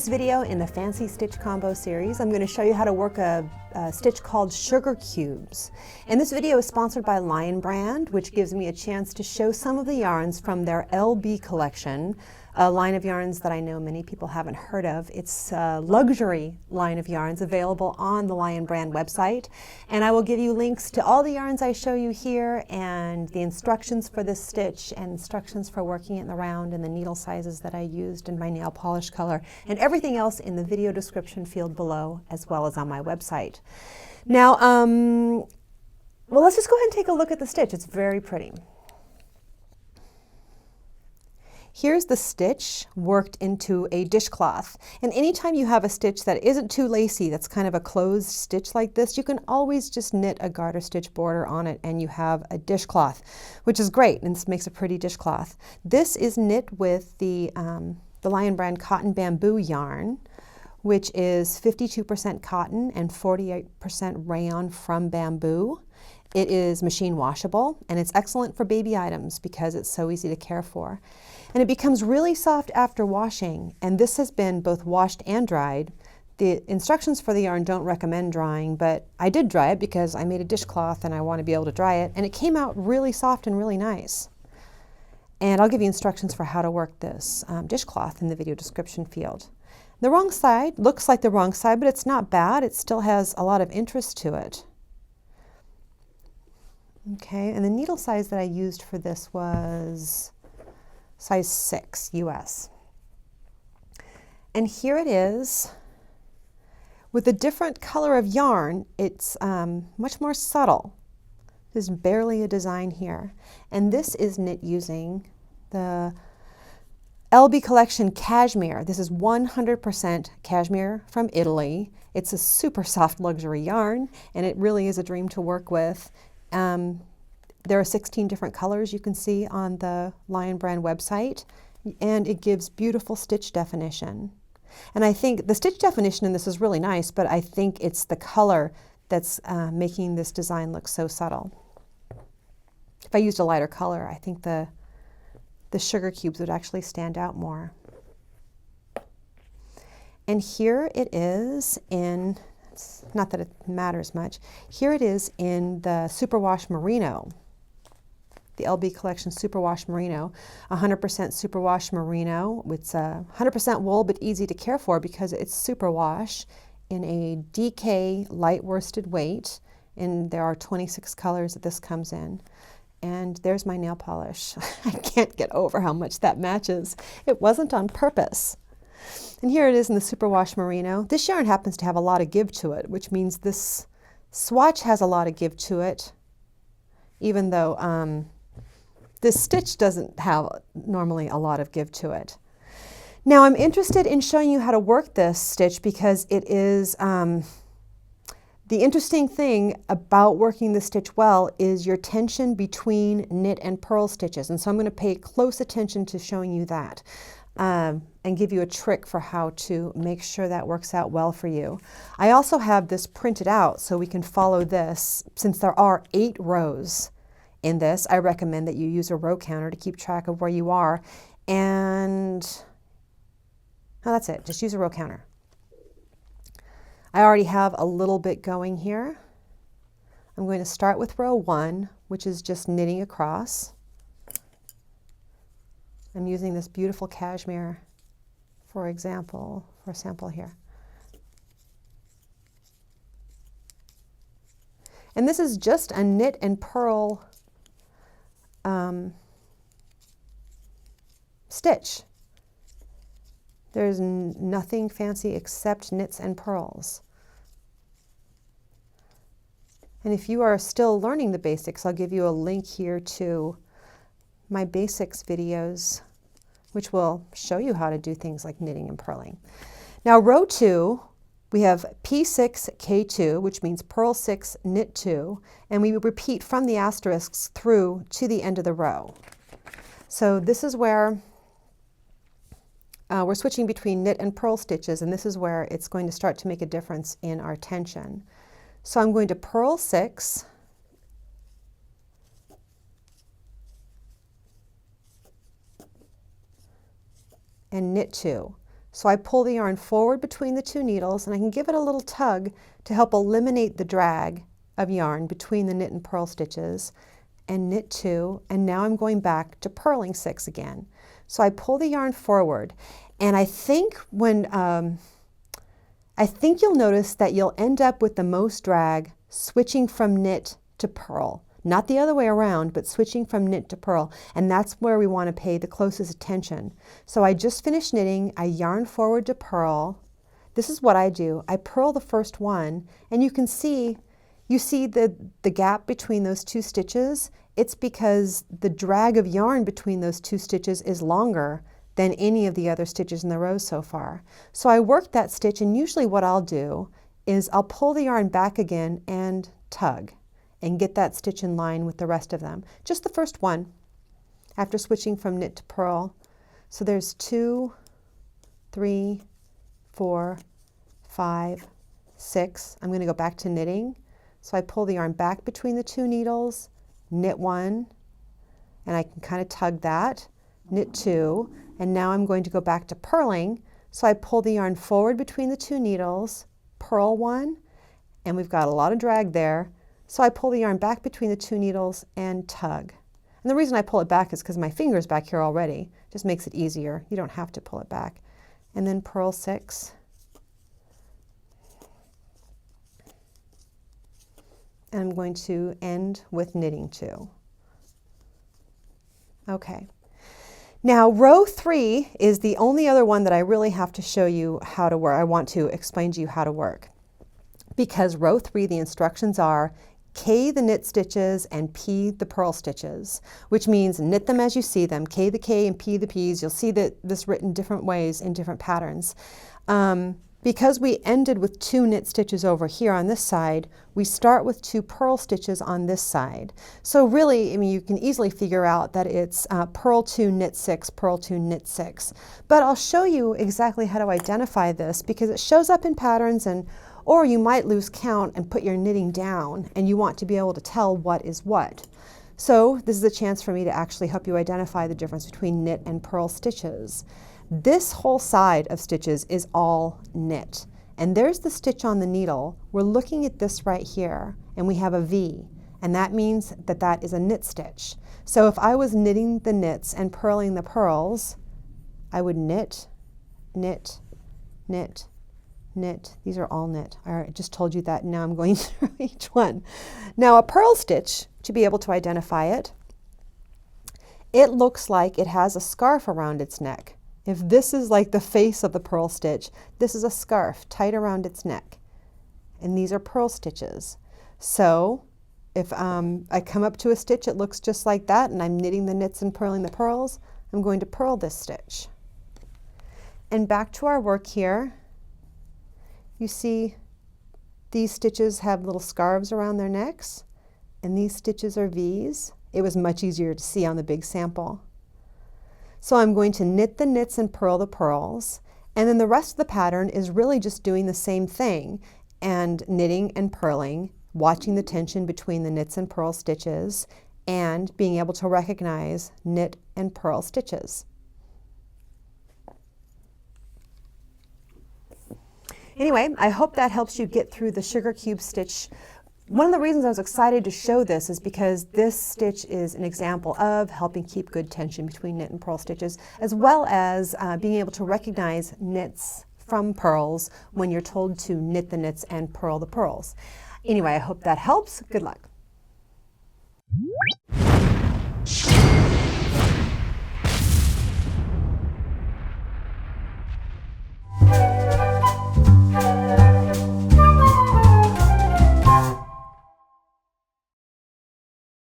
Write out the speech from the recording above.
this video in the Fancy Stitch Combo series, I'm going to show you how to work a stitch called Sugar Cubes. And this video is sponsored by Lion Brand, which gives me a chance to show some of the yarns from their LB collection, a line of yarns that I know many people haven't heard of. It's a luxury line of yarns available on the Lion Brand website. And I will give you links to all the yarns I show you here and the instructions for this stitch and instructions for working it in the round and the needle sizes that I used and my nail polish color and everything else in the video description field below as well as on my website. Now, well, let's just go ahead and take a look at the stitch. It's very pretty. Here's the stitch worked into a dishcloth. And anytime you have a stitch that isn't too lacy, that's kind of a closed stitch like this, you can always just knit a garter stitch border on it and you have a dishcloth, which is great and this makes a pretty dishcloth. This is knit with the Lion Brand Cotton Bamboo yarn, which is 52% cotton and 48% rayon from bamboo. It is machine washable and it's excellent for baby items because it's so easy to care for. And it becomes really soft after washing, and this has been both washed and dried. The instructions for the yarn don't recommend drying, but I did dry it because I made a dishcloth and I want to be able to dry it, and it came out really soft and really nice. And I'll give you instructions for how to work this dishcloth in the video description field. The wrong side looks like the wrong side, but it's not bad. It still has a lot of interest to it. Okay, and the needle size that I used for this was size 6 US. And here it is. With a different color of yarn, it's much more subtle. There's barely a design here. And this is knit using the LB Collection Cashmere. This is 100% cashmere from Italy. It's a super soft luxury yarn, and it really is a dream to work with. There are 16 different colors you can see on the Lion Brand website, and it gives beautiful stitch definition. And I think the stitch definition in this is really nice, but I think it's the color that's making this design look so subtle. If I used a lighter color, I think the sugar cubes would actually stand out more. And here it is in, not that it matters much, here it is in the Superwash Merino. The LB Collection Superwash Merino, 100% Superwash Merino. It's 100% wool, but easy to care for because it's superwash in a DK light worsted weight, and there are 26 colors that this comes in. And there's my nail polish. I can't get over how much that matches. It wasn't on purpose. And here it is in the Superwash Merino. This yarn happens to have a lot of give to it, which means this swatch has a lot of give to it, even though this stitch doesn't have normally a lot of give to it. Now I'm interested in showing you how to work this stitch because it is, the interesting thing about working the stitch well is your tension between knit and purl stitches. And so I'm going to pay close attention to showing you that and give you a trick for how to make sure that works out well for you. I also have this printed out so we can follow this. Since there are 8 rows in this, I recommend that you use a row counter to keep track of where you are. And oh, that's it. Just use a row counter. I already have a little bit going here. I'm going to start with row 1, which is just knitting across. I'm using this beautiful cashmere, for example, for a sample here. And this is just a knit and purl stitch. There's nothing fancy except knits and purls. And if you are still learning the basics, I'll give you a link here to my basics videos, which will show you how to do things like knitting and purling. Now row 2, we have P6, K2, which means purl 6, knit 2, and we repeat from the asterisks through to the end of the row. So this is where we're switching between knit and purl stitches, and this is where it's going to start to make a difference in our tension. So I'm going to purl 6, and knit 2. So I pull the yarn forward between the two needles, and I can give it a little tug to help eliminate the drag of yarn between the knit and purl stitches, and knit 2, and now I'm going back to purling 6 again. So I pull the yarn forward, and I think you'll notice that you'll end up with the most drag switching from knit to purl. Not the other way around, but switching from knit to purl, and that's where we want to pay the closest attention. So I just finished knitting, I yarn forward to purl. This is what I do. I purl the first one, and you see the gap between those two stitches. It's because the drag of yarn between those two stitches is longer than any of the other stitches in the row so far. So I work that stitch, and usually what I'll do is I'll pull the yarn back again and tug and get that stitch in line with the rest of them. Just the first one after switching from knit to purl. So there's 2, 3, 4, 5, 6. I'm going to go back to knitting. So I pull the yarn back between the two needles, knit 1, and I can kind of tug that, knit 2, and now I'm going to go back to purling. So I pull the yarn forward between the two needles, purl 1, and we've got a lot of drag there. So I pull the yarn back between the two needles and tug. And the reason I pull it back is because my finger's back here already. Just makes it easier. You don't have to pull it back. And then purl 6. And I'm going to end with knitting 2. Okay. Now row 3 is the only other one that I really have to show you how to work. I want to explain to you how to work. Because row 3, the instructions are K the knit stitches and P the purl stitches, which means knit them as you see them, K the K and P the Ps. You'll see that this written different ways in different patterns. Because we ended with 2 knit stitches over here on this side, we start with 2 purl stitches on this side. So really, I mean, you can easily figure out that it's purl 2, knit 6, purl 2, knit 6. But I'll show you exactly how to identify this because it shows up in patterns, or you might lose count and put your knitting down and you want to be able to tell what is what. So this is a chance for me to actually help you identify the difference between knit and purl stitches. This whole side of stitches is all knit. And there's the stitch on the needle. We're looking at this right here, and we have a V, and that means that that is a knit stitch. So if I was knitting the knits and purling the purls, I would knit, knit, knit, knit. These are all knit. I just told you that, and now I'm going through each one. Now a purl stitch, to be able to identify it, it looks like it has a scarf around its neck. If this is like the face of the purl stitch, this is a scarf tight around its neck. And these are purl stitches. So if I come up to a stitch, it looks just like that, and I'm knitting the knits and purling the purls, I'm going to purl this stitch. And back to our work here, you see these stitches have little scarves around their necks, and these stitches are V's. It was much easier to see on the big sample. So I'm going to knit the knits and purl the purls, and then the rest of the pattern is really just doing the same thing and knitting and purling, watching the tension between the knits and purl stitches, and being able to recognize knit and purl stitches. Anyway, I hope that helps you get through the sugar cube stitch. One of the reasons I was excited to show this is because this stitch is an example of helping keep good tension between knit and purl stitches, as well as being able to recognize knits from purls when you're told to knit the knits and purl the purls. Anyway, I hope that helps. Good luck.